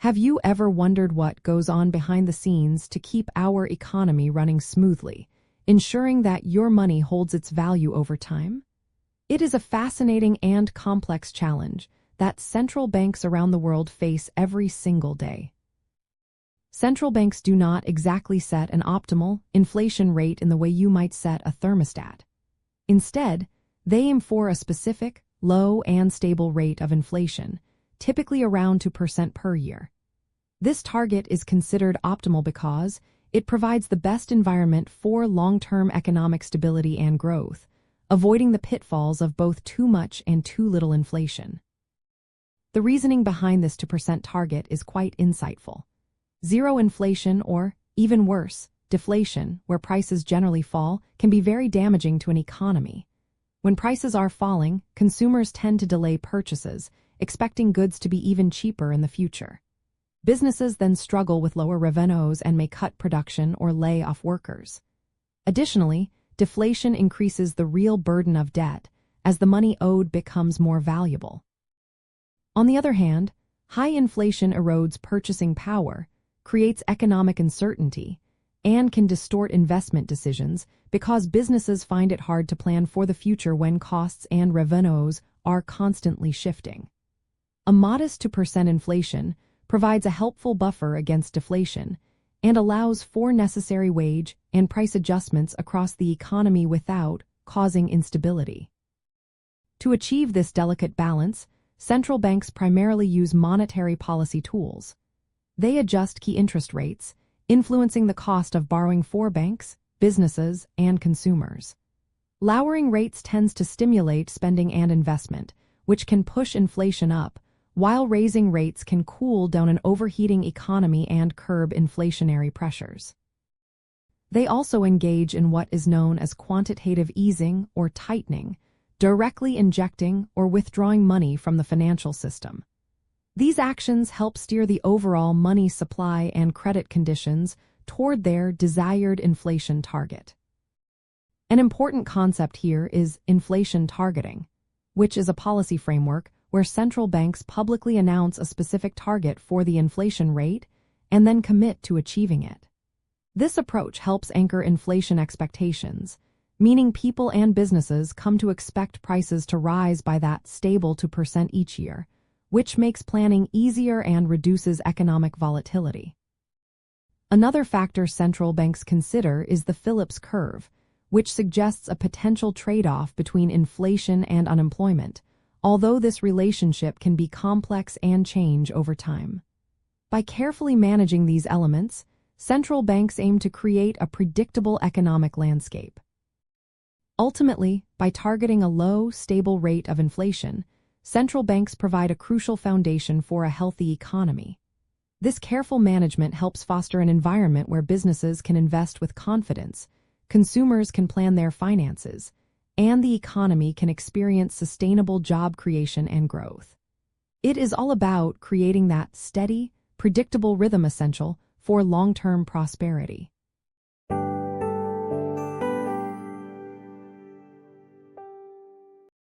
Have you ever wondered what goes on behind the scenes to keep our economy running smoothly, ensuring that your money holds its value over time? It is a fascinating and complex challenge that central banks around the world face every single day. Central banks do not exactly set an optimal inflation rate in the way you might set a thermostat. Instead, they aim for a specific, low and stable rate of inflation, typically around 2% per year. This target is considered optimal because it provides the best environment for long-term economic stability and growth, avoiding the pitfalls of both too much and too little inflation. The reasoning behind this 2% target is quite insightful. Zero inflation, or, even worse, deflation, where prices generally fall, can be very damaging to an economy. When prices are falling, consumers tend to delay purchases, expecting goods to be even cheaper in the future. Businesses then struggle with lower revenues and may cut production or lay off workers. Additionally, deflation increases the real burden of debt as the money owed becomes more valuable. On the other hand, high inflation erodes purchasing power, creates economic uncertainty, and can distort investment decisions because businesses find it hard to plan for the future when costs and revenues are constantly shifting. A modest 2% inflation provides a helpful buffer against deflation and allows for necessary wage and price adjustments across the economy without causing instability. To achieve this delicate balance, central banks primarily use monetary policy tools. They adjust key interest rates, influencing the cost of borrowing for banks, businesses, and consumers. Lowering rates tends to stimulate spending and investment, which can push inflation up, while raising rates can cool down an overheating economy and curb inflationary pressures. They also engage in what is known as quantitative easing or tightening, directly injecting or withdrawing money from the financial system. These actions help steer the overall money supply and credit conditions toward their desired inflation target. An important concept here is inflation targeting, which is a policy framework where central banks publicly announce a specific target for the inflation rate and then commit to achieving it. This approach helps anchor inflation expectations, meaning people and businesses come to expect prices to rise by that stable 2% each year, which makes planning easier and reduces economic volatility. Another factor central banks consider is the Phillips curve, which suggests a potential trade-off between inflation and unemployment, although this relationship can be complex and change over time. By carefully managing these elements, central banks aim to create a predictable economic landscape. Ultimately, by targeting a low, stable rate of inflation, central banks provide a crucial foundation for a healthy economy. This careful management helps foster an environment where businesses can invest with confidence, consumers can plan their finances, and the economy can experience sustainable job creation and growth. It is all about creating that steady, predictable rhythm essential for long-term prosperity.